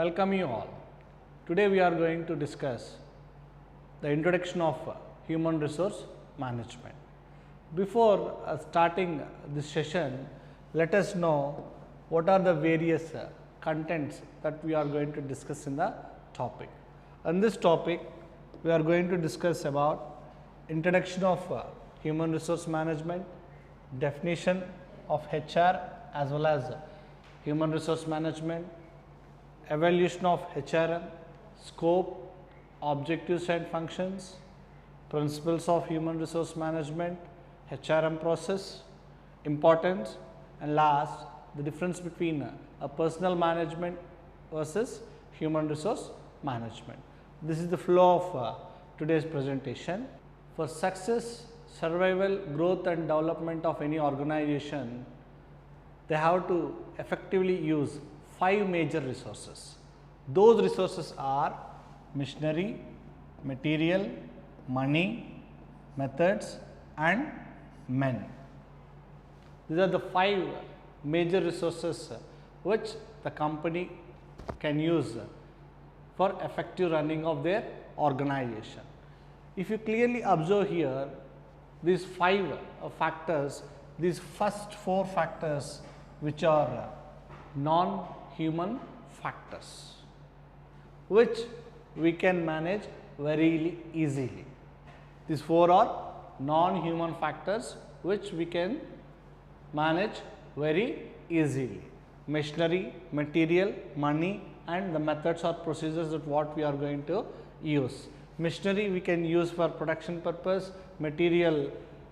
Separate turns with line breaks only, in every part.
Welcome you all. Today we are going to discuss the introduction of human resource management. Before starting this session, let us know what are the various contents that we are going to discuss in the topic. On this topic, we are going to discuss about introduction of human resource management, definition of HR as well as human resource management, evaluation of HRM, scope, objectives and functions, principles of human resource management, HRM process, importance, and last the difference between a personnel management versus human resource management. This is the flow of today's presentation. For success, survival, growth and development of any organization, they have to effectively use 5 major resources. Those resources are machinery, material, money, methods and men. These are the 5 major resources which the company can use for effective running of their organization. If you clearly observe here, these 5 factors, these first 4 factors which are non-human factors, which we can manage very easily. These 4 are non-human factors which we can manage very easily. Machinery, material, money and the methods or procedures that what we are going to use. Machinery we can use for production purpose, material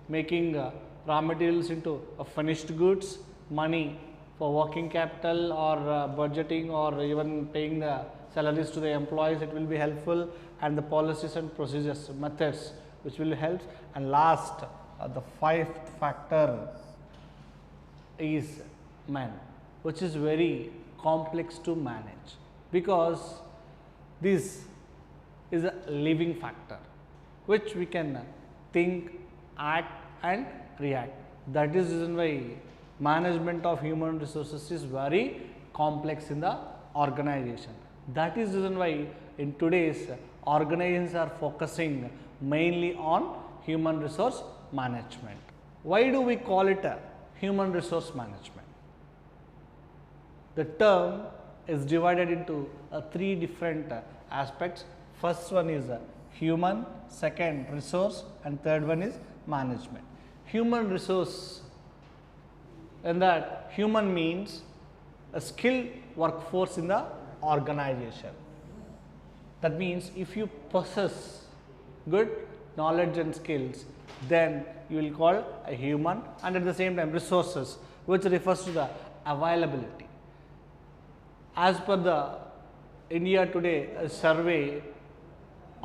making raw materials into finished goods, money for working capital or budgeting or even paying the salaries to the employees, it will be helpful, and the policies and procedures, methods which will help. And last, the 5th factor is man, which is very complex to manage because this is a living factor which we can think, act and react. That is the reason why management of human resources is very complex in the organization. That is the reason why in today's organizations are focusing mainly on human resource management. Why do we call it a human resource management? The term is divided into 3 different aspects. First one is human, second resource and third one is management. Human resource, and that human means a skilled workforce in the organization. That means if you possess good knowledge and skills, then you will call a human, and at the same time resources, which refers to the availability. As per the India Today survey,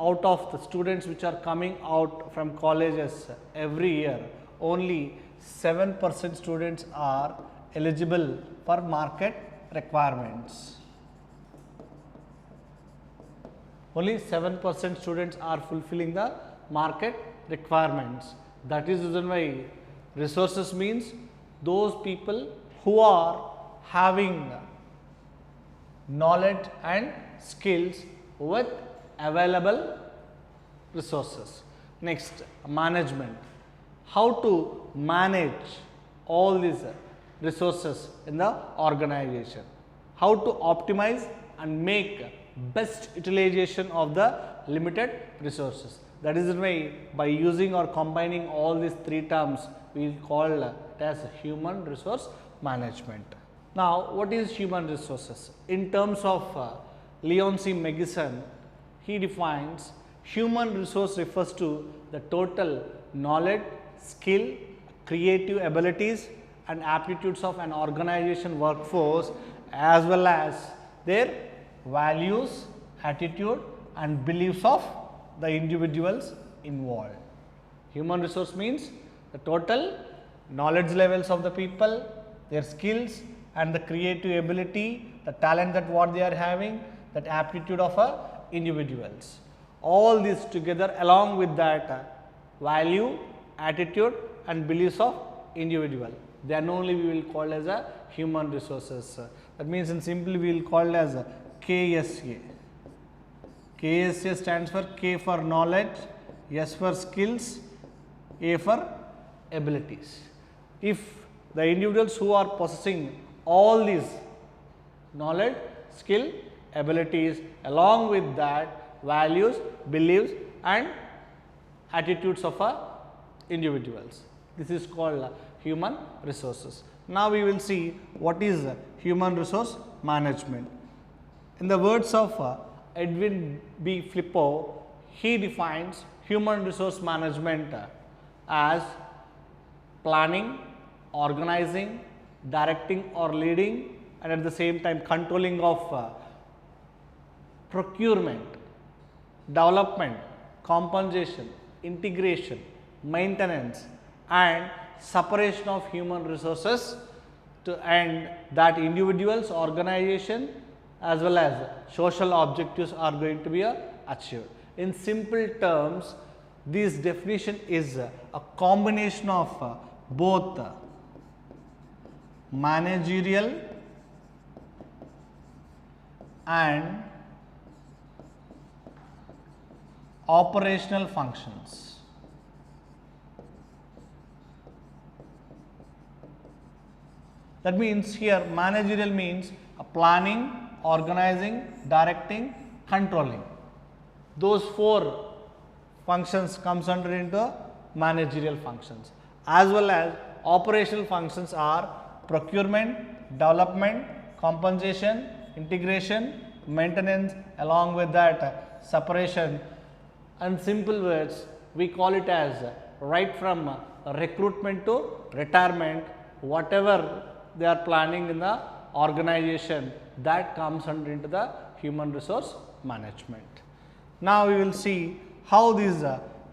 out of the students which are coming out from colleges every year, only 7% students are eligible for market requirements. Only 7% students are fulfilling the market requirements. That is the reason why resources means those people who are having knowledge and skills with available resources. Next, management. How to manage all these resources in the organization. How to optimize and make best utilization of the limited resources. That is why by using or combining all these 3 terms, we will call it as human resource management. Now, what is human resources? In terms of Leon C. Megison, he defines human resource refers to the total knowledge, skill, creative abilities and aptitudes of an organization workforce as well as their values, attitude and beliefs of the individuals involved. Human resource means the total knowledge levels of the people, their skills and the creative ability, the talent that what they are having, that aptitude of individuals. All this together along with that value, attitude and beliefs of individual, then only we will call as a human resources. That means in simply we will call as KSA. KSA stands for K for knowledge, S for skills, A for abilities. If the individuals who are possessing all these knowledge, skill, abilities, along with that values, beliefs and attitudes of individuals. This is called human resources. Now we will see what is human resource management. In the words of Edwin B. Flippo, he defines human resource management as planning, organizing, directing or leading, and at the same time controlling of procurement, development, compensation, integration, maintenance and separation of human resources to end that individuals, organization as well as social objectives are going to be achieved. In simple terms, this definition is a combination of both managerial and operational functions. That means here managerial means planning, organizing, directing, controlling. Those four functions comes under into managerial functions, as well as operational functions are procurement, development, compensation, integration, maintenance, along with that separation. In simple words, we call it as right from recruitment to retirement, whatever they are planning in the organization, that comes under into the human resource management. Now we will see how these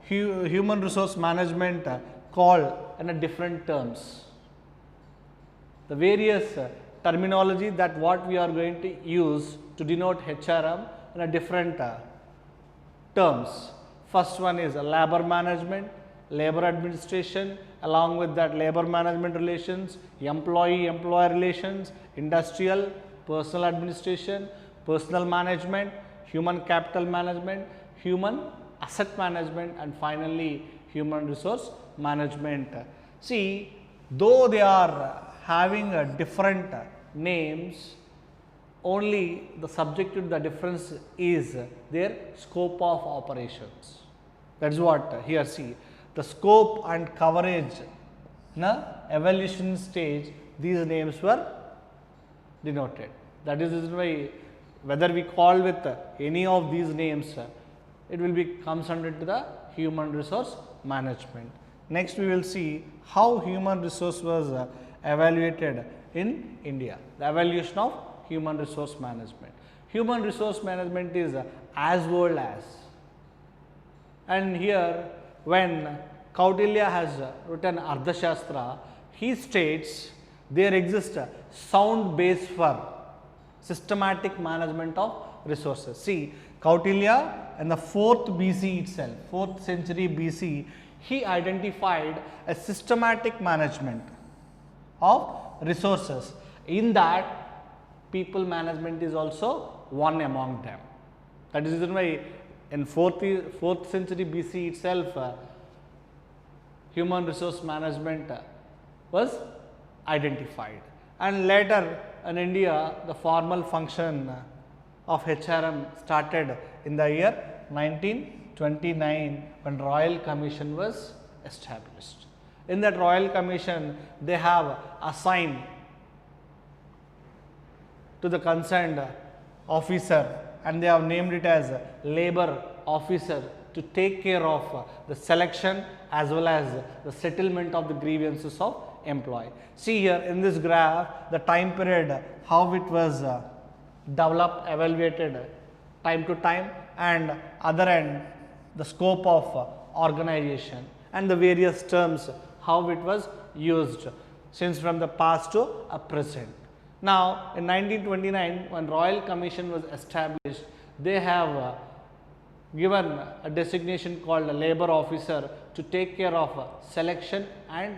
human resource management called in a different terms. The various terminology that what we are going to use to denote HRM in a different terms. First one is labor management, labor administration, along with that labor management relations, employee-employer relations, industrial, personal administration, personal management, human capital management, human asset management and finally human resource management. See, though they are having different names, only the subjective the difference is their scope of operations. That is what here see. The scope and coverage na evolution stage, these names were denoted. That is why whether we call with any of these names, it will be comes under the human resource management. Next we will see how human resource was evaluated in India, the evaluation of human resource management. Human resource management is as old as, and here when Kautilya has written Ardhashastra, he states there exists a sound base for systematic management of resources. See, Kautilya in the 4th BC itself, 4th century BC, he identified a systematic management of resources. In that, people management is also one among them. That is the reason why in 4th century BC itself, human resource management was identified. And later in India, the formal function of HRM started in the year 1929 when Royal Commission was established. In that Royal Commission, they have assigned to the concerned officer and they have named it as labor officer to take care of the selection as well as the settlement of the grievances of employee. See here in this graph the time period how it was developed, evaluated time to time, and other end the scope of organization and the various terms how it was used since from the past to a present. Now in 1929 when Royal Commission was established, they have given a designation called a labor officer to take care of selection and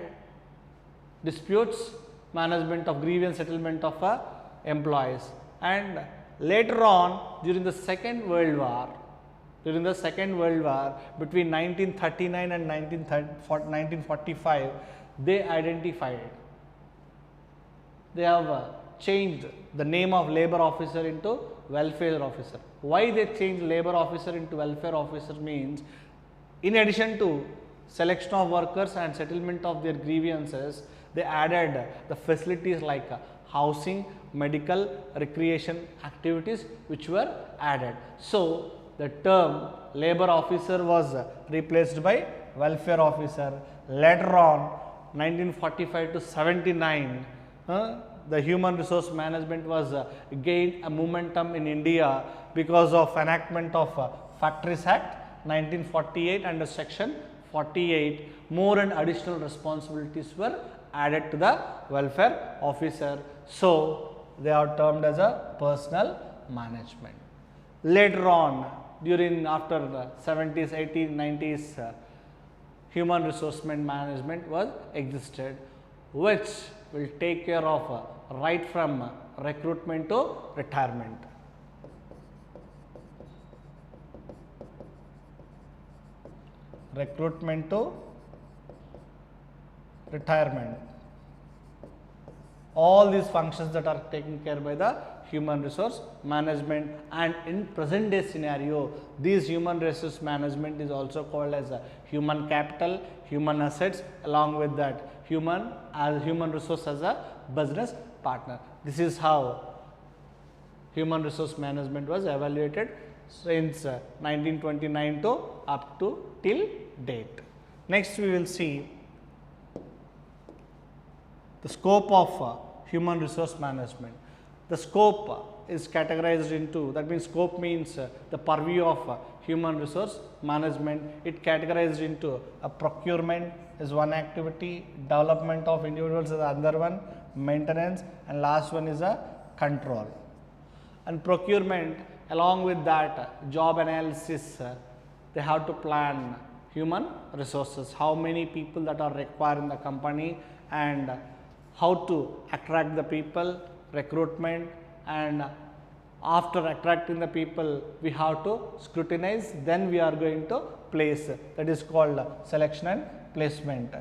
disputes, management of grievance settlement of employees, and Later on, during the Second World War, between 1939 and 1945, they identified, they have changed the name of labor officer into welfare officer. Why they changed labor officer into welfare officer means, in addition to selection of workers and settlement of their grievances, they added the facilities like housing, medical, recreation activities which were added. So, the term labor officer was replaced by welfare officer. Later on, 1945 to 79, the human resource management was gained a momentum in India because of enactment of Factories Act 1948 under section 48. More and additional responsibilities were added to the welfare officer. So, they are termed as a personnel management. Later on, after the 70s, 80s, 90s, human resource management was existed, which will take care of right from recruitment to retirement. Recruitment to retirement. All these functions that are taken care by the human resource management, and in present day scenario, this human resource management is also called as a human capital, human assets, along with that human resource as a business partner. This is how human resource management was evaluated since 1929 to up to till date. Next we will see the scope of human resource management. The scope is categorized into, that means scope means the purview of human resource management. It categorized into a procurement is one activity, development of individuals is the other one, maintenance, and last one is a control. And procurement, along with that job analysis, they have to plan human resources, how many people that are required in the company and how to attract the people, recruitment, and after attracting the people we have to scrutinize, then we are going to place, that is called selection and placement.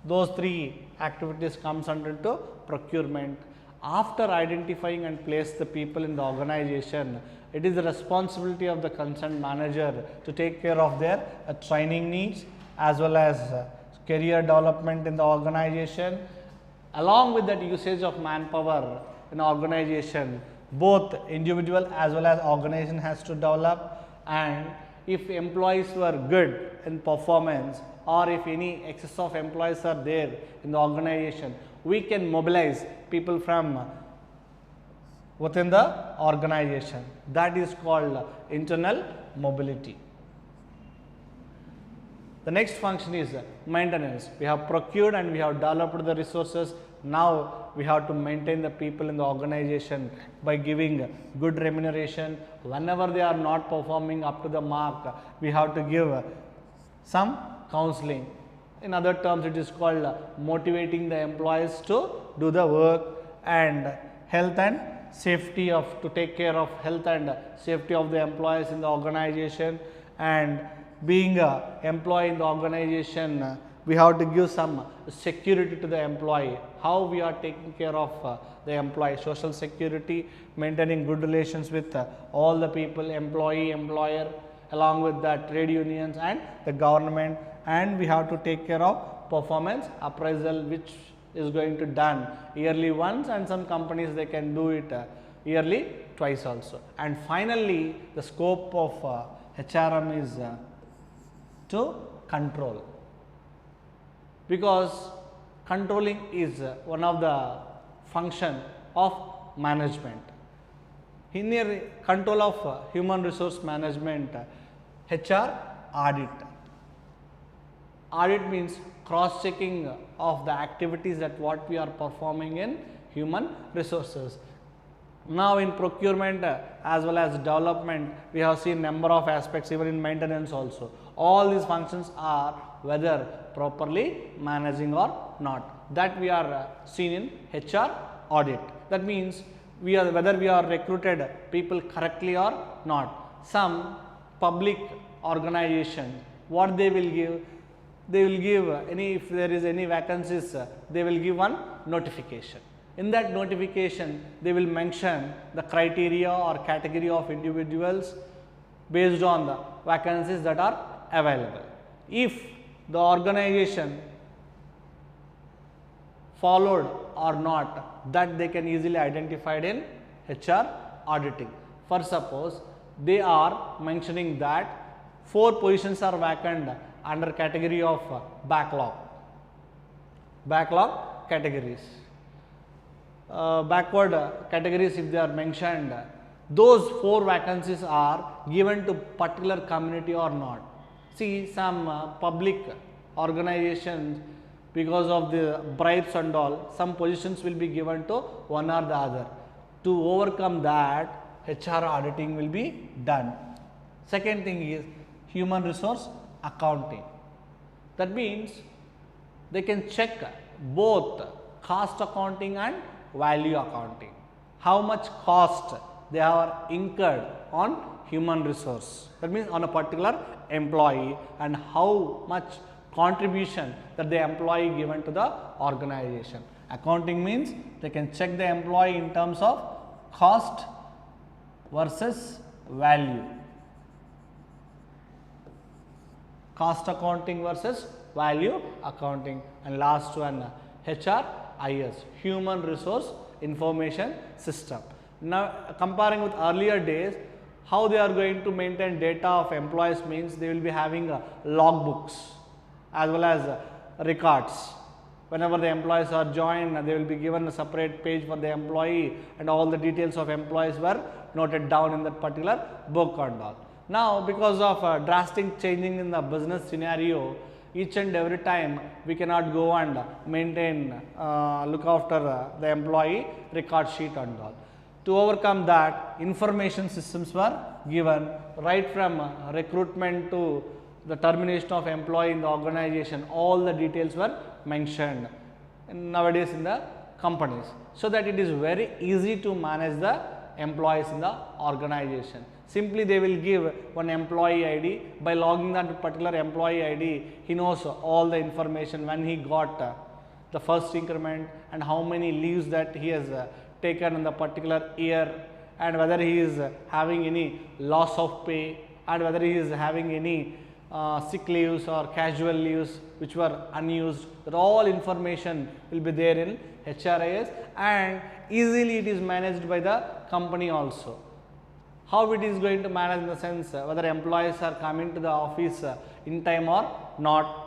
Those three activities comes under to procurement. After identifying and place the people in the organization, it is the responsibility of the concerned manager to take care of their training needs as well as career development in the organization. Along with that usage of manpower in organization, both individual as well as organization has to develop, and if employees were good in performance or if any excess of employees are there in the organization, we can mobilize people from within the organization. That is called internal mobility. The next function is maintenance. We have procured and we have developed the resources. Now we have to maintain the people in the organization by giving good remuneration. Whenever they are not performing up to the mark, we have to give some counseling. In other terms, it is called motivating the employees to do the work, and health and safety to take care of health and safety of the employees in the organization. And being an employee in the organization, we have to give some security to the employee. How we are taking care of the employee, social security, maintaining good relations with all the people, employee, employer, along with the trade unions and the government. And we have to take care of performance appraisal, which is going to done yearly once, and some companies they can do it yearly twice also. And finally, the scope of HRM is to control, because controlling is one of the function of management. In the control of human resource management, HR audit. Audit means cross checking of the activities that what we are performing in human resources. Now in procurement as well as development, we have seen number of aspects, even in maintenance also. All these functions are whether properly managing or not, that we are seen in HR audit. That means whether we are recruited people correctly or not. Some public organization, what they will give? They will give if there is any vacancies, they will give one notification. In that notification, they will mention the criteria or category of individuals based on the vacancies that are available. If the organization followed or not, that they can easily identify in HR auditing. For suppose they are mentioning that 4 positions are vacant under category of backlog categories. Backward categories, if they are mentioned, those 4 vacancies are given to particular community or not. See, some public organizations, because of the bribes and all, some positions will be given to one or the other. To overcome that, HR auditing will be done. Second thing is human resource accounting. That means they can check both cost accounting and value accounting. How much cost they are incurred on human resource, that means on a particular employee, and how much contribution that the employee given to the organization. Accounting means they can check the employee in terms of cost versus value. Cost accounting versus value accounting. And last one, HRIS, Human Resource Information System. Now, comparing with earlier days, how they are going to maintain data of employees means they will be having logbooks as well as records. Whenever the employees are joined, they will be given a separate page for the employee, and all the details of employees were noted down in that particular book and all. Now, because of drastic changing in the business scenario, each and every time we cannot go and maintain, look after the employee record sheet and all. To overcome that, information systems were given right from recruitment to the termination of employee in the organization. All the details were mentioned nowadays in the companies, so that it is very easy to manage the employees in the organization. Simply they will give one employee ID. By logging that particular employee ID, he knows all the information, when he got the first increment and how many leaves that he has taken in the particular year, and whether he is having any loss of pay, and whether he is having any sick leaves or casual leaves which were unused. That all information will be there in HRIS, and easily it is managed by the company also. How it is going to manage, in the sense whether employees are coming to the office in time or not.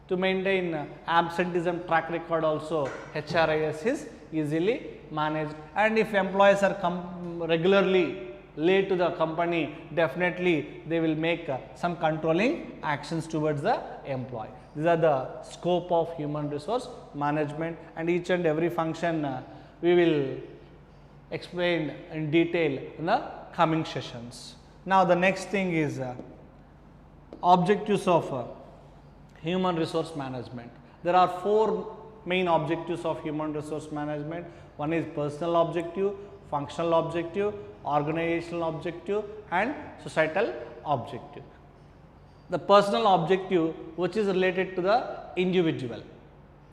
To maintain absenteeism track record also, HRIS is easily managed, and if employees are regularly late to the company, definitely they will make some controlling actions towards the employee. These are the scope of human resource management, and each and every function we will explain in detail in the coming sessions. Now, the next thing is objectives of human resource management. There are 4 main objectives of human resource management. One is personal objective, functional objective, organizational objective, and societal objective. The personal objective, which is related to the individual.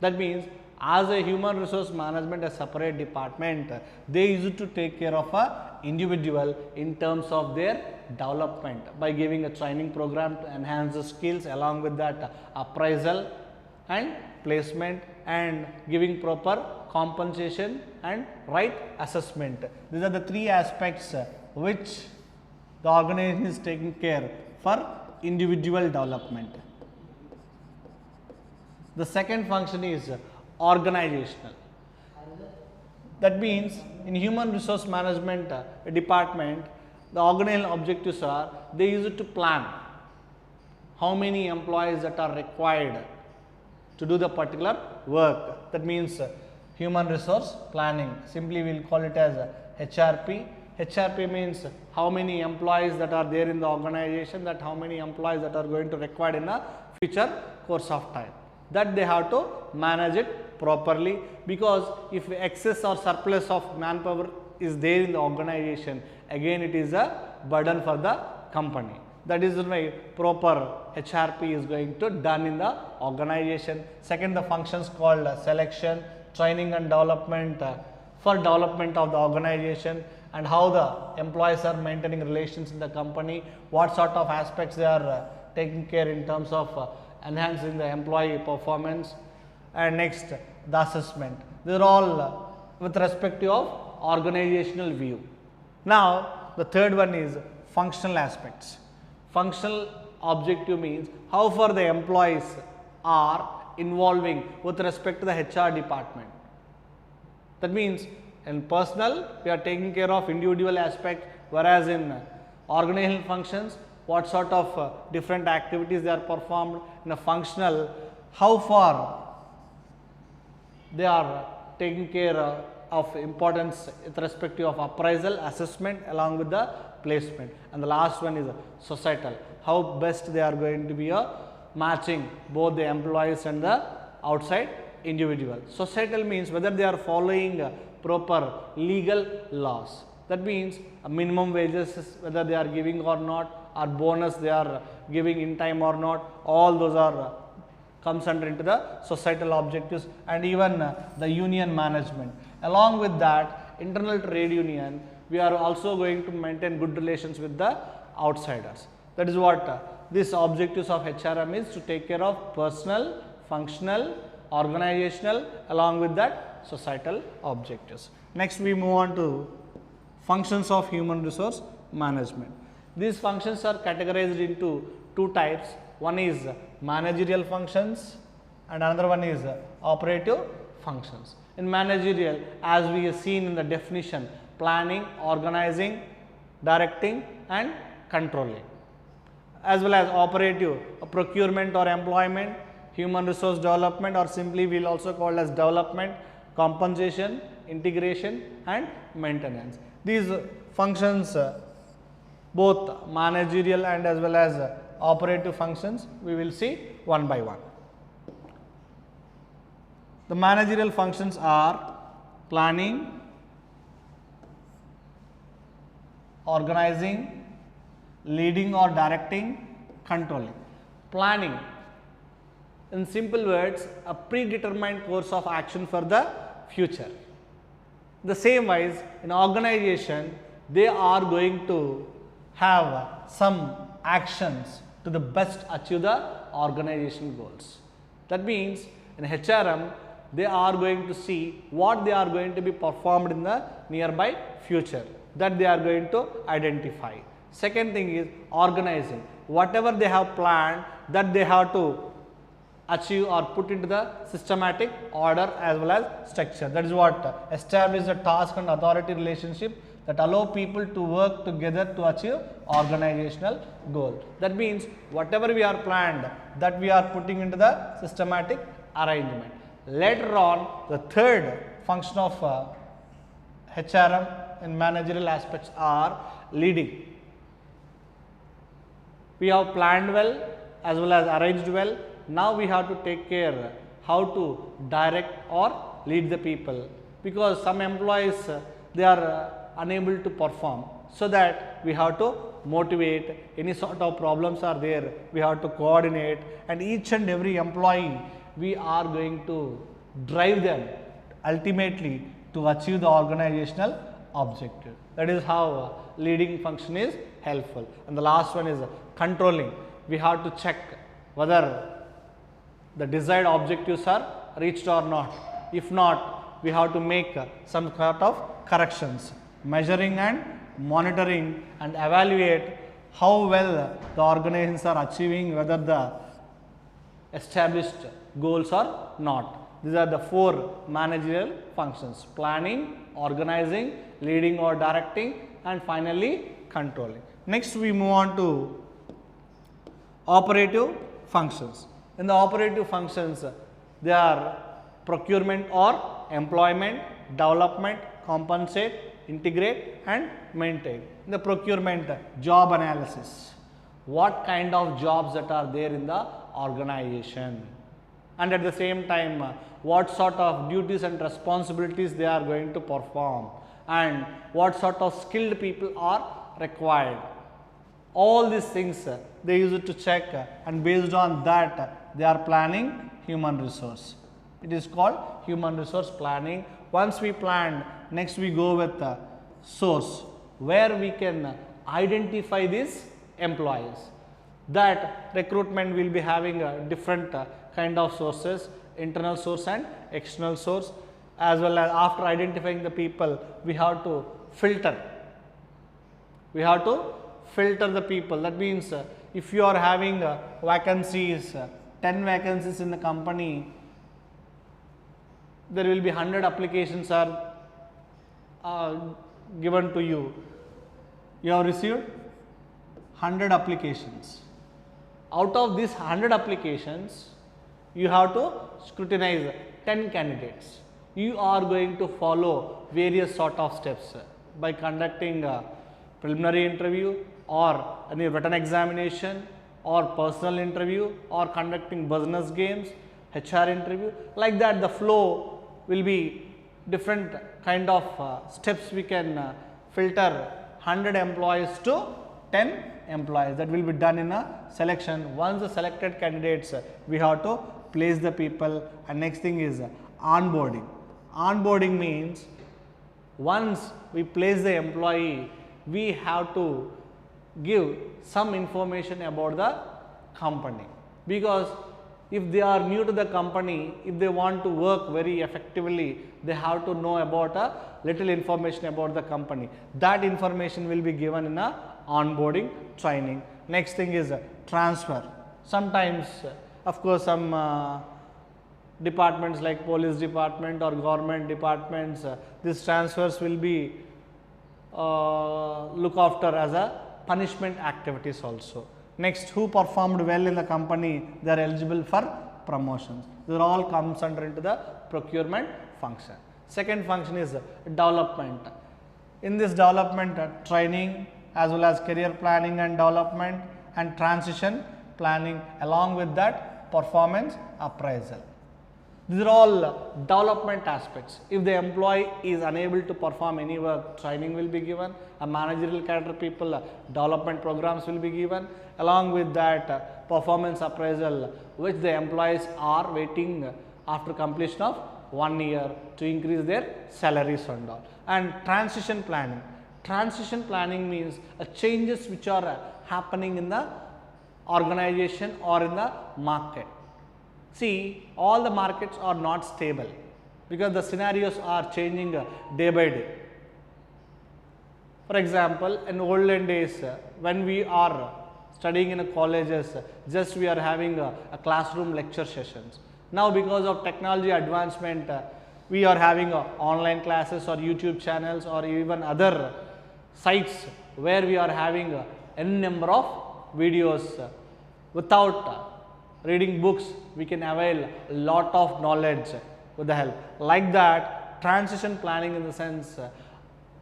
That means as a human resource management, a separate department, they used to take care of a individual in terms of their development by giving a training program to enhance the skills, along with that appraisal and placement, and giving proper compensation and right assessment. These are the 3 aspects which the organization is taking care for individual development. The second function is organizational. That means in human resource management department, the organizational objectives are, they use it to plan how many employees that are required to do the particular work. That means human resource planning. Simply we will call it as HRP. HRP means how many employees that are there in the organization, that how many employees that are going to require in a future course of time. That they have to manage it properly, because if excess or surplus of manpower is there in the organization, again it is a burden for the company. That is why proper HRP is going to done in the organization. Second, the functions called selection, training and development for development of the organization, and how the employees are maintaining relations in the company, what sort of aspects they are taking care in terms of enhancing the employee performance. And next, the assessment. They are all with respect to of organizational view. Now, the third one is functional aspects. Functional objective means how far the employees are involving with respect to the HR department. That means in personal, we are taking care of individual aspect, whereas in organizational functions, what sort of different activities they are performed. In a functional, how far they are taking care of importance with respect to of appraisal, assessment along with the placement. And the last one is societal, how best they are going to be matching both the employees and the outside individual. Societal means whether they are following proper legal laws. That means minimum wages, whether they are giving or not, or bonus they are giving in time or not, all those are comes under into the societal objectives. And even the union management. Along with that, internal trade union, we are also going to maintain good relations with the outsiders. That is what this objectives of HRM is, to take care of personal, functional, organizational, along with that societal objectives. Next, we move on to functions of human resource management. These functions are categorized into two types. One is managerial functions and another one is operative functions. In managerial, as we have seen in the definition, planning, organizing, directing and controlling. As well as operative, procurement or employment, human resource development, or simply we will also call as development, compensation, integration and maintenance. These functions, both managerial and as well as operative functions, we will see one by one. The managerial functions are planning, organizing, leading or directing, controlling. Planning, in simple words, a predetermined course of action for the future. The same wise, in organization, they are going to have some actions to the best achieve the organization goals. That means in HRM, they are going to see what they are going to be performed in the nearby future, that they are going to identify. Second thing is organizing. Whatever they have planned, that they have to achieve or put into the systematic order as well as structure. That is what establish the task and authority relationship that allow people to work together to achieve organizational goal. That means whatever we are planned, that we are putting into the systematic arrangement. Later on, the third function of HRM in managerial aspects are leading. We have planned well as well as arranged well. Now we have to take care how to direct or lead the people, because some employees they are unable to perform. So that we have to motivate, any sort of problems are there, we have to coordinate, and each and every employee we are going to drive them ultimately to achieve the organizational objective. That is how leading function is helpful. And the last one is controlling. We have to check whether the desired objectives are reached or not. If not, we have to make some sort of corrections, measuring and monitoring and evaluate how well the organizations are achieving whether the established goals or not. These are the four managerial functions: planning, organizing, leading or directing, and finally controlling. Next, we move on to operative functions. In the operative functions, they are procurement or employment, development, compensate, integrate and maintain. In the procurement, job analysis. What kind of jobs that are there in the organization? and at the same time what sort of duties and responsibilities they are going to perform and what sort of skilled people are required. All these things they use it to check, and based on that they are planning human resource. It is called human resource planning. Once we plan, next we go with source, where we can identify these employees. That recruitment will be having a different kind of sources, internal source and external source, as well as after identifying the people we have to filter. We have to filter the people. That means if you are having vacancies, 10 vacancies in the company, there will be 100 applications are given to you. You have received 100 applications. Out of these 100 applications, you have to scrutinize 10 candidates. You are going to follow various sort of steps by conducting a preliminary interview or any written examination or personal interview or conducting business games, HR interview. Like that the flow will be different kind of steps. We can filter 100 employees to 10 employees. That will be done in a selection. Once the selected candidates, we have to place the people, and next thing is onboarding. Onboarding means once we place the employee, we have to give some information about the company, because if they are new to the company, if they want to work very effectively, they have to know about a little information about the company. That information will be given in a onboarding training. Next thing is transfer. Sometimes of course some departments like police department or government departments, these transfers will be look after as a punishment activities also. Next, who performed well in the company, they are eligible for promotions. These all comes under into the procurement function. Second function is development. In this development, training as well as career planning and development and transition planning, along with that performance appraisal. These are all development aspects. If the employee is unable to perform any work, training will be given, a managerial cadre people, development programs will be given, along with that performance appraisal, which the employees are waiting after completion of 1 year to increase their salaries and all. And transition planning. Transition planning means changes which are happening in the organization or in the market. See, all the markets are not stable because the scenarios are changing day by day. For example, in olden days, when we are studying in colleges, just we are having a classroom lecture sessions. Now, because of technology advancement, we are having online classes or YouTube channels or even other sites where we are having n number of videos. Without reading books, we can avail a lot of knowledge with the help. Like that, transition planning in the sense,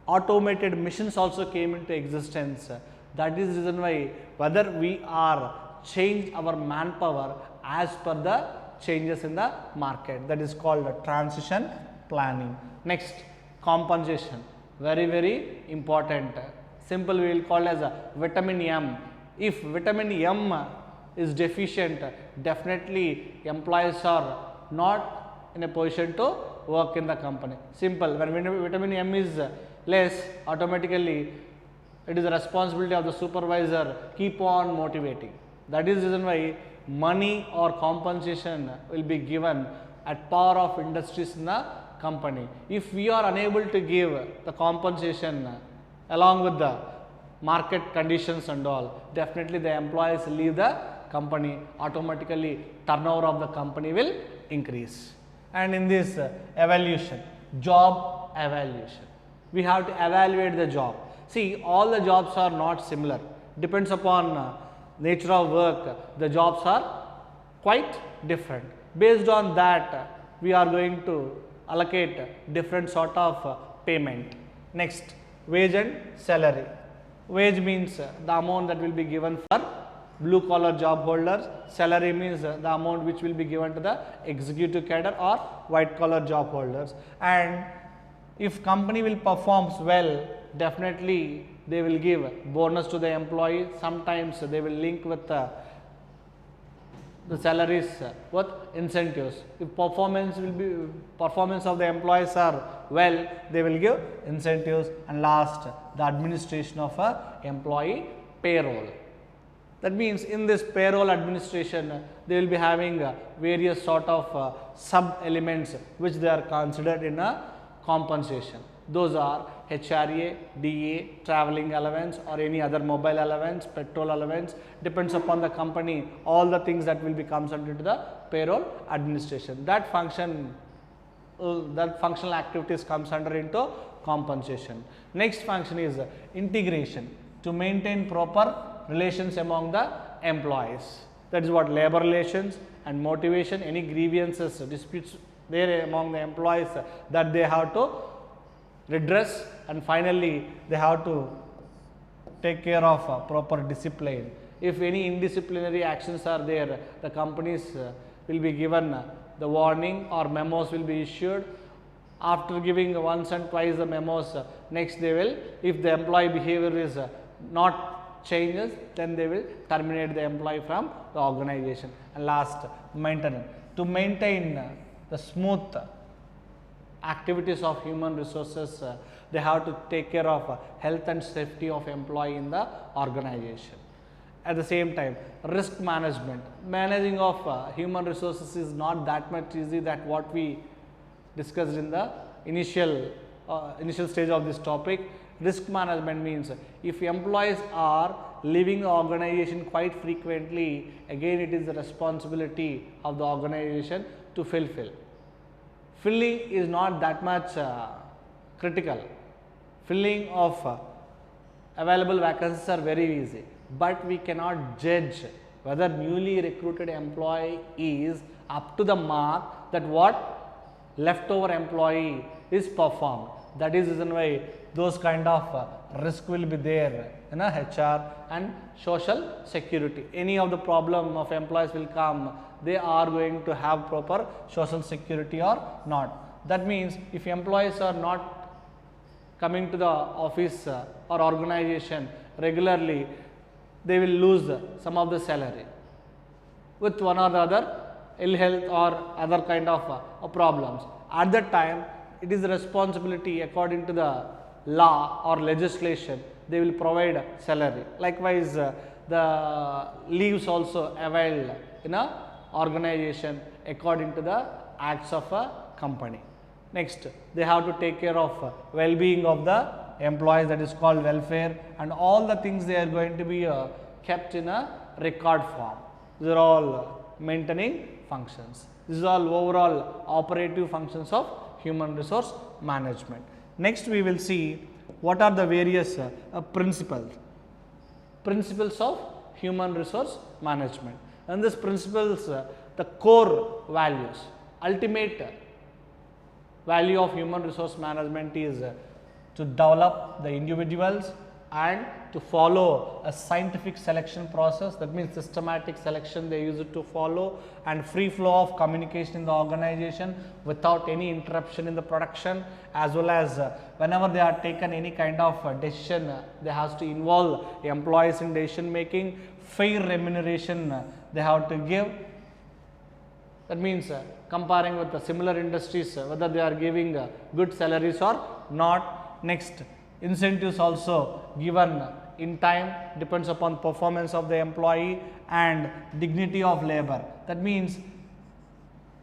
automated machines also came into existence. That is the reason why whether we are change our manpower as per the changes in the market, that is called transition planning. Next, compensation, very important. Simple, we will call as a vitamin M. If vitamin M is deficient, definitely employees are not in a position to work in the company. Simple, when vitamin M is less, automatically it is the responsibility of the supervisor keep on motivating. That is the reason why money or compensation will be given at power of industries in the company. If we are unable to give the compensation along with the market conditions and all, definitely the employees leave the company, automatically turnover of the company will increase. And in this evaluation, job evaluation, we have to evaluate the job. See, all the jobs are not similar, depends upon nature of work, the jobs are quite different. Based on that, we are going to allocate different sort of payment. Next, wage and salary. Wage means the amount that will be given for blue collar job holders. Salary means the amount which will be given to the executive cadre or white collar job holders. And if company will performs well, definitely they will give bonus to the employee. Sometimes they will link with the salaries with incentives. If performance of the employees are well, they will give incentives. And last, the administration of a employee payroll. That means in this payroll administration, they will be having various sort of sub elements which they are considered in a compensation. Those are HRA, DA, traveling allowance or any other mobile allowance, petrol allowance, depends upon the company, all the things that will be comes under the payroll administration. That functional activities comes under into compensation. Next function is integration, to maintain proper relations among the employees. That is what labor relations and motivation, any grievances, disputes there among the employees that they have to redress, and finally they have to take care of proper discipline. If any indisciplinary actions are there, the companies will be given the warning or memos will be issued. After giving once and twice the memos, next they will, if the employee behavior is not changes, then they will terminate the employee from the organization. And last, maintenance, to maintain the smooth activities of human resources, they have to take care of health and safety of employee in the organization. At the same time, risk management, managing of human resources is not that much easy that what we discussed in the initial stage of this topic. Risk management means if employees are leaving the organization quite frequently, again it is the responsibility of the organization to fulfill. Filling is not that much critical. Filling of available vacancies are very easy, but we cannot judge whether newly recruited employee is up to the mark that what leftover employee is performed. That is the reason why those kind of risk will be there in a HR and social security. Any of the problem of employees will come, they are going to have proper social security or not. That means if employees are not coming to the office or organization regularly, they will lose some of the salary with one or the other ill health or other kind of problems. At that time, it is the responsibility according to the law or legislation, they will provide salary. Likewise, the leaves also availed in a organization according to the acts of a company. Next, they have to take care of well-being of the employees, that is called welfare, and all the things they are going to be kept in a record form. These are all maintaining functions. This is all overall operative functions of human resource management. Next, we will see what are the various principles of human resource management. And these principles, the core values, ultimate value of human resource management is to develop the individuals and to follow a scientific selection process. That means systematic selection they use it to follow, and free flow of communication in the organization without any interruption in the production, as well as whenever they are taken any kind of decision, they have to involve employees in decision making. Fair remuneration they have to give. That means comparing with the similar industries, whether they are giving good salaries or not. Next, incentives also given in time, depends upon performance of the employee, and dignity of labor. That means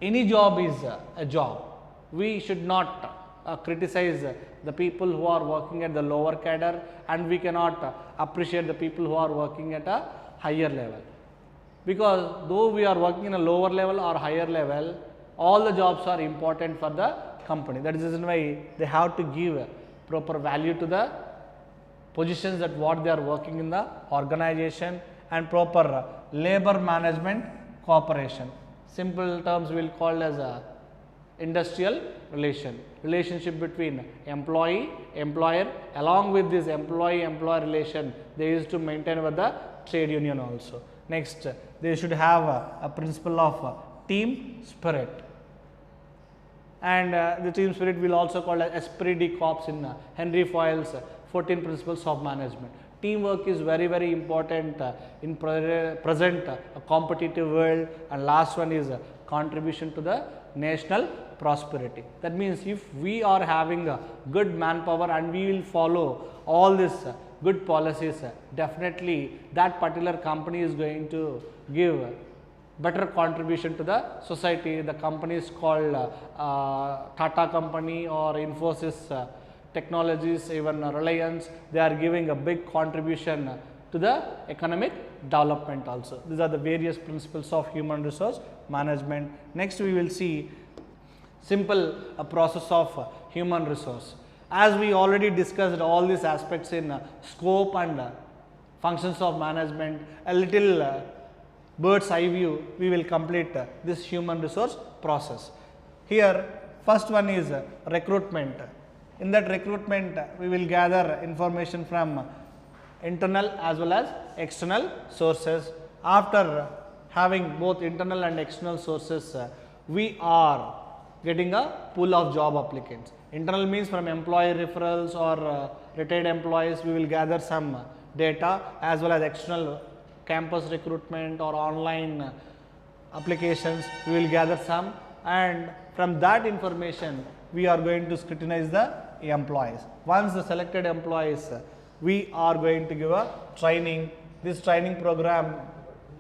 any job is a job. We should not criticize the people who are working at the lower cadre, and we cannot appreciate the people who are working at a higher level. Because though we are working in a lower level or higher level, all the jobs are important for the company. That is the reason why they have to give proper value to the positions that what they are working in the organization, and proper labor management cooperation. Simple terms we will call as a industrial relationship between employee, employer. Along with this employee-employer relation, they used to maintain with the trade union also. Next, they should have a principle of team spirit. And the team spirit will also called as esprit de corps in Henry Fayol's 14 principles of management. Teamwork is very, very important in present competitive world, and last one is contribution to the national prosperity. That means if we are having a good manpower and we will follow all these good policies, definitely that particular company is going to give better contribution to the society. The company is called Tata company or Infosys Technologies, even Reliance, they are giving a big contribution to the economic development also. These are the various principles of human resource management. Next, we will see simple process of human resource. As we already discussed all these aspects in scope and functions of management, a little bird's eye view, we will complete this human resource process. Here, first one is recruitment. In that recruitment, we will gather information from internal as well as external sources. After having both internal and external sources, we are getting a pool of job applicants. Internal means from employee referrals or retired employees, we will gather some data, as well as external campus recruitment or online applications, we will gather some, and from that information we are going to scrutinize the employees. Once the selected employees, we are going to give a training. This training program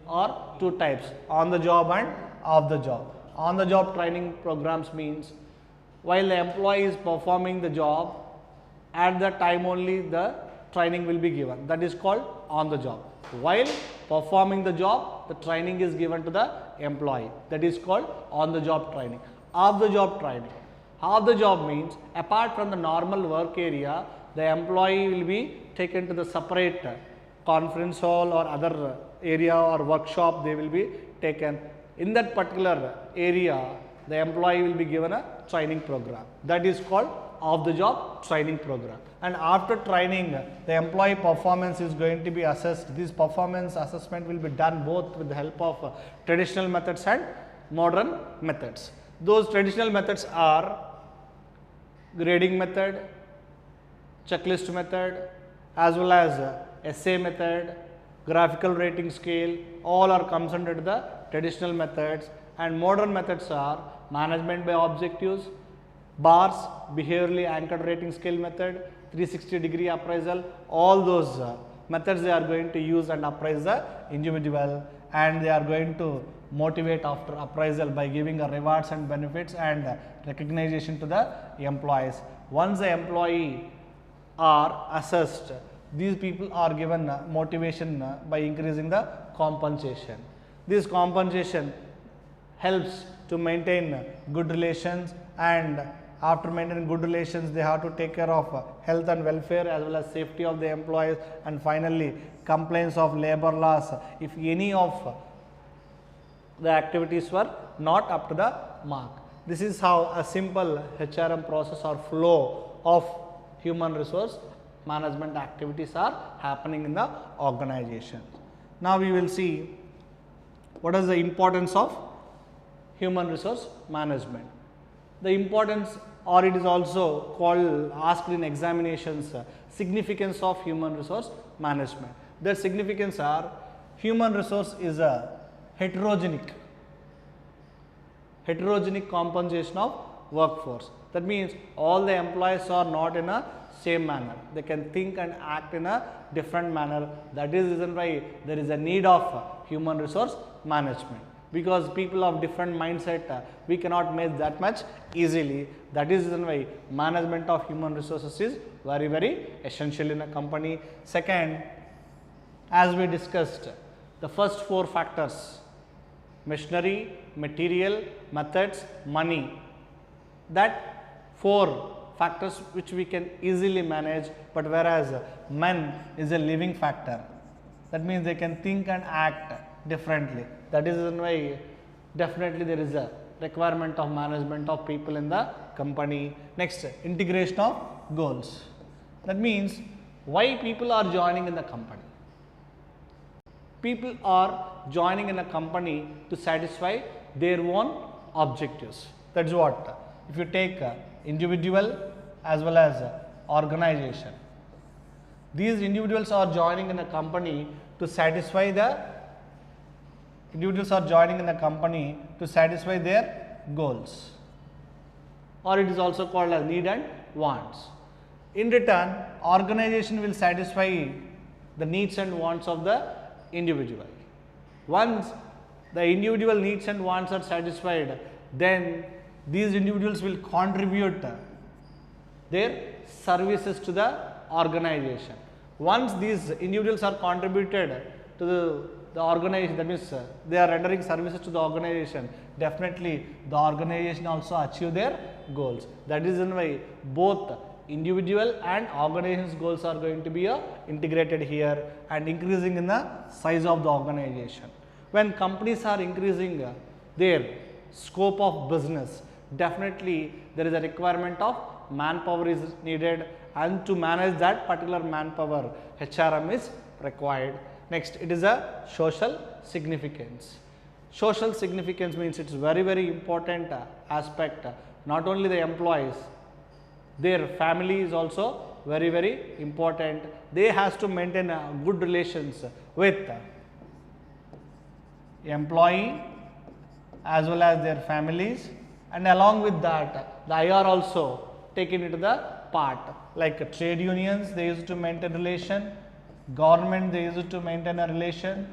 are two types, on the job and off the job. On the job training programs means while the employee is performing the job, at that time only the training will be given. That is called on the job. While performing the job, the training is given to the employee. That is called on the job training. Off the job training. Off the job means apart from the normal work area, the employee will be taken to the separate conference hall or other area or workshop. They will be taken. In that particular area, the employee will be given a training program. That is called off the job training program. And after training, the employee performance is going to be assessed. This performance assessment will be done both with the help of traditional methods and modern methods. Those traditional methods are grading method, checklist method, as well as essay method, graphical rating scale, all are comes under the traditional methods. And modern methods are management by objectives, bars, behaviorally anchored rating scale method, 360-degree appraisal. All those methods they are going to use and appraise the individual, and they are going to motivate after appraisal by giving a rewards and benefits and recognition to the employees. Once the employee are assessed, these people are given motivation by increasing the compensation. This compensation helps to maintain good relations, and after maintaining good relations, they have to take care of health and welfare as well as safety of the employees, and finally complaints of labor laws if any of the activities were not up to the mark. This is how a simple HRM process or flow of human resource management activities are happening in the organization. Now we will see what is the importance of human resource management. The importance, or it is also called asked in examinations, significance of human resource management. Their significance are human resource is a heterogenic composition of workforce. That means all the employees are not in a same manner. They can think and act in a different manner. That is the reason why there is a need of human resource management, because people of different mindset, we cannot make that much easily. That is the reason why management of human resources is very, very essential in a company. Second, as we discussed, the first four factors: machinery, material, methods, money. That four factors which we can easily manage, but whereas man is a living factor. That means they can think and act differently. That is why definitely there is a requirement of management of people in the company. Next, integration of goals. That means why people are joining in the company. People are joining in a company to satisfy their own objectives. That is what, if you take individual as well as organization. These individuals are joining in a company to satisfy their goals, or it is also called as need and wants. In return, organization will satisfy the needs and wants of the individual. Once the individual needs and wants are satisfied, then these individuals will contribute their services to the organization. Once these individuals are contributed to the organization, that means they are rendering services to the organization, definitely the organization also achieve their goals. That is why both individual and organization's goals are going to be integrated here and increasing in the size of the organization. When companies are increasing their scope of business, definitely there is a requirement of manpower is needed, and to manage that particular manpower, HRM is required. Next, it is a social significance. Social significance means it is very important aspect. Not only the employees, their family is also very important. They has to maintain good relations with employee as well as their families, and along with that the IR also taken into the part, like trade unions they used to maintain relation, government they used to maintain a relation.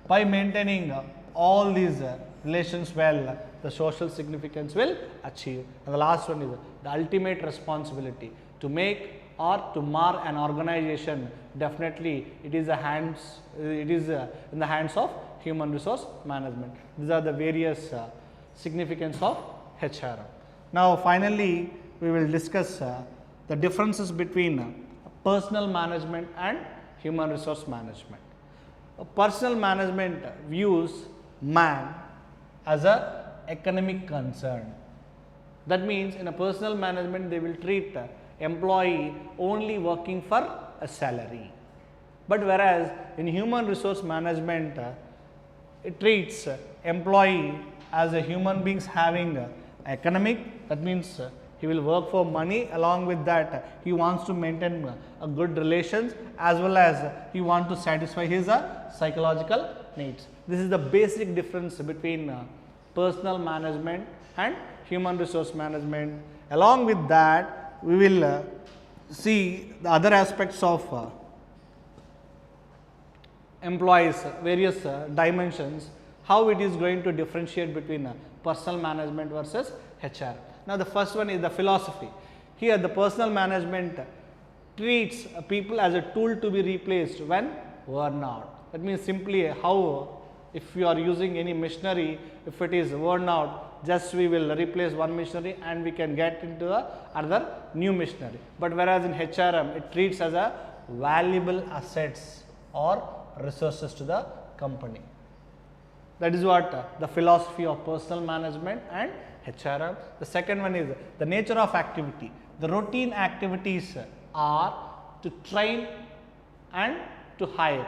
By maintaining all these relations well, the social significance will achieve. And the last one is the ultimate responsibility to make or to mar an organization. Definitely it is in the hands of human resource management. These are the various significance of HRM. Now finally we will discuss the differences between personal management and human resource management. Personal management views man as a economic concern. That means in a personal management they will treat employee only working for a salary. But whereas in human resource management it treats employee as a human beings having economic, that means he will work for money, along with that he wants to maintain a good relations as well as he wants to satisfy his psychological needs. This is the basic difference between personal management and human resource management. Along with that we will see the other aspects of employees, various dimensions, how it is going to differentiate between personal management versus HR. Now the first one is the philosophy. Here the personal management treats people as a tool to be replaced when worn out. That means simply how, if you are using any machinery, if it is worn out, just we will replace one machinery and we can get into another new machinery. But whereas in HRM it treats as a valuable assets or resources to the company. That is what the philosophy of personal management and HRM. The second one is the nature of activity. The routine activities are to train and to hire.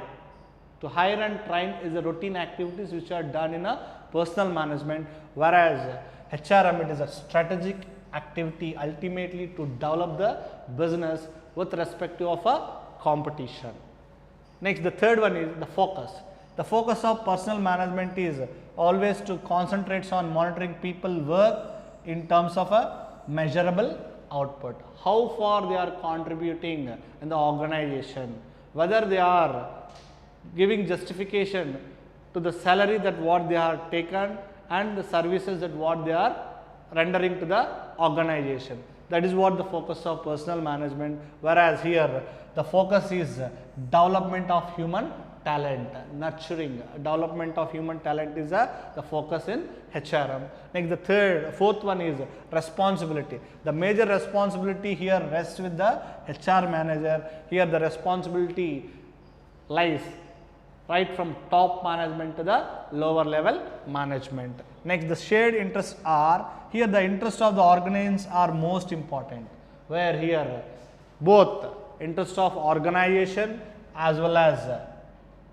To hire and train is the routine activities which are done in a personal management, whereas HRM it is a strategic activity ultimately to develop the business with respect to a competition. Next, the third one is the focus. The focus of personal management is always to concentrate on monitoring people work in terms of a measurable output. How far they are contributing in the organization, whether they are giving justification to the salary that what they are taken and the services that what they are rendering to the organization. That is what the focus of personal management, whereas here the focus is development of human talent, nurturing development of human talent is the focus in HRM. Next, the fourth one is responsibility. The major responsibility here rests with the HR manager. Here the responsibility lies right from top management to the lower level management. Next, the shared interests are, here the interests of the organizations are most important, where here both interest of organization as well as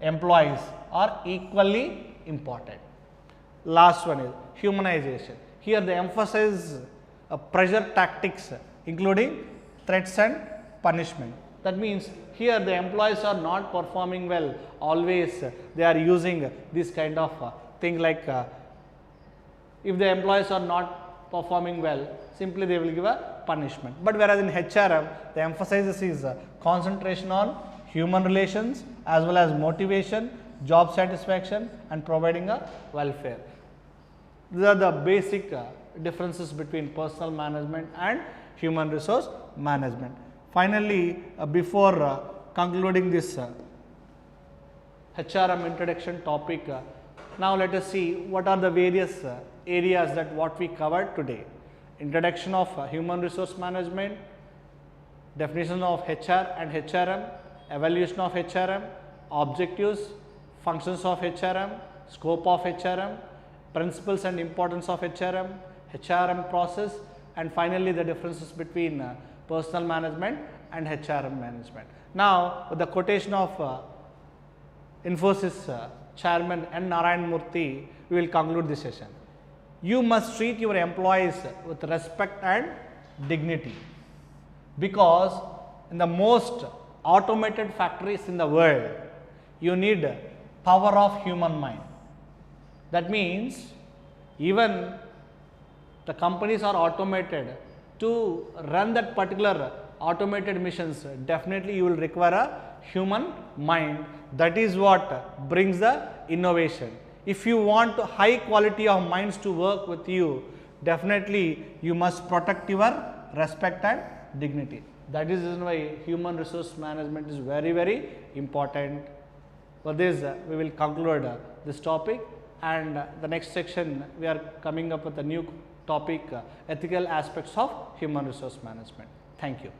employees are equally important. Last one is humanization. Here they emphasize pressure tactics including threats and punishment. That means here the employees are not performing well, always they are using this kind of thing like if the employees are not performing well, simply they will give a punishment. But whereas in HRM, the emphasis is concentration on human relations as well as motivation, job satisfaction and providing a welfare. These are the basic differences between personnel management and human resource management. Finally, before concluding this HRM introduction topic, now let us see what are the various areas that what we covered today. Introduction of human resource management, definition of HR and HRM, evaluation of HRM, objectives, functions of HRM, scope of HRM, principles and importance of HRM, HRM process, and finally the differences between personnel management and HRM management. Now, with the quotation of Infosys Chairman N. Narayan Murthy, we will conclude this session. You must treat your employees with respect and dignity, because in the most automated factories in the world, you need power of human mind. That means even the companies are automated, to run that particular automated missions, definitely you will require a human mind. That is what brings the innovation. If you want high quality of minds to work with you, definitely you must protect your respect and dignity. That is the reason why human resource management is very, very important. For this, we will conclude this topic, and the next section we are coming up with a new topic, ethical aspects of human resource management. Thank you.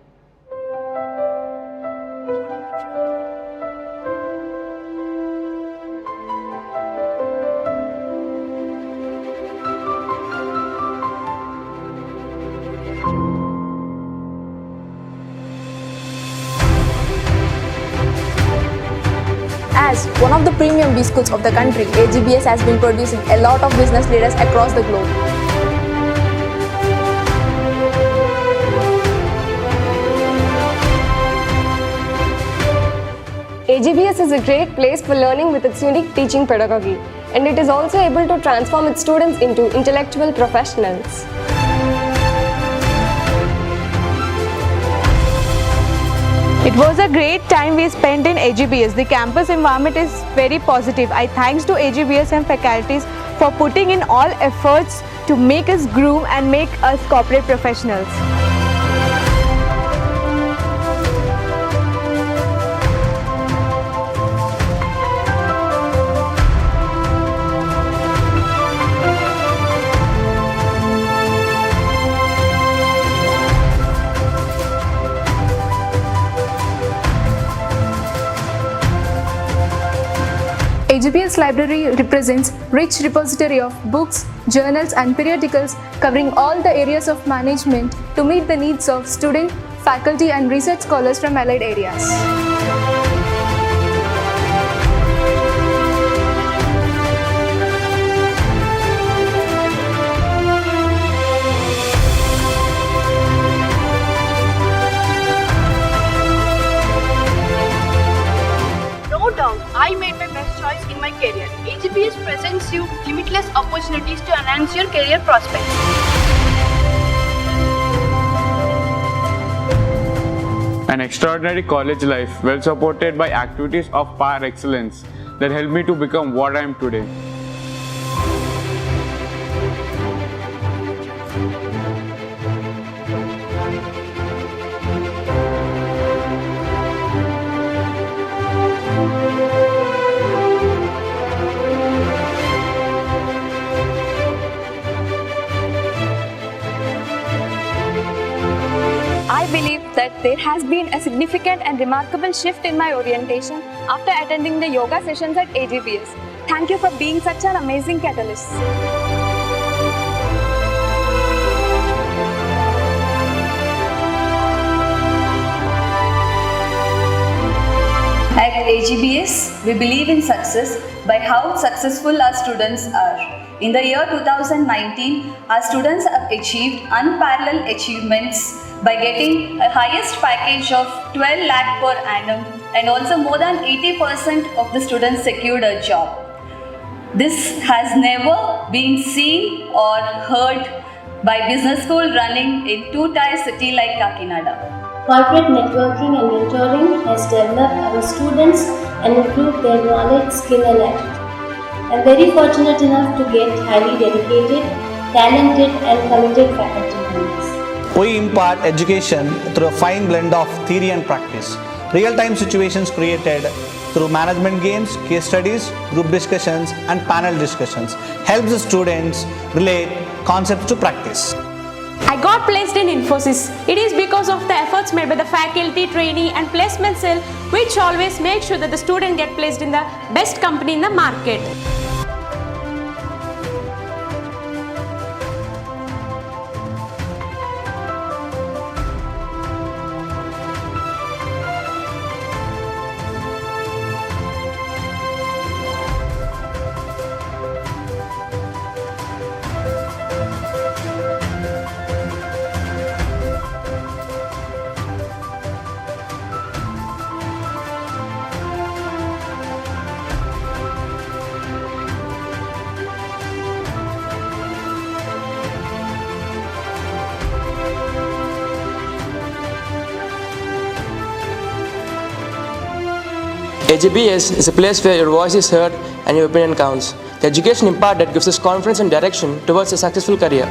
As one of the premium B schools of the country, AGBS has been producing a lot of business leaders across the globe. AGBS is a great place for learning with its unique teaching pedagogy, and it is also able to transform its students into intellectual professionals.
It was a great time we spent in AGBS. The campus environment is very positive. I thanks to AGBS and faculties for putting in all efforts to make us groom and make us corporate professionals.
AGBS library represents rich repository of books, journals and periodicals covering all the areas of management to meet the needs of student, faculty and research scholars from allied areas.
No doubt, I made my best choice in my career. AGBS presents you limitless opportunities to enhance your career prospects.
An extraordinary college life, well supported by activities of par excellence that helped me to become what I am today.
I believe that there has been a significant and remarkable shift in my orientation after attending the yoga sessions at AGBS. Thank you for being such an amazing catalyst.
At AGBS, we believe in success by how successful our students are. In the year 2019, our students have achieved unparalleled achievements by getting a highest package of 12 lakh per annum, and also more than 80% of the students secured a job. This has never been seen or heard by business school running in two-tier city like Kakinada.
Corporate networking and mentoring has developed our students and improved their knowledge, skill and attitude. I am very fortunate enough to get highly dedicated, talented and committed faculty members.
We impart education through a fine blend of theory and practice. Real-time situations created through management games, case studies, group discussions and panel discussions helps the students relate concepts to practice.
I got placed in Infosys. It is because of the efforts made by the faculty, trainee and placement cell, which always make sure that the student get placed in the best company in the market.
AGBS is a place where your voice is heard and your opinion counts. The education imparted gives us confidence and direction towards a successful career.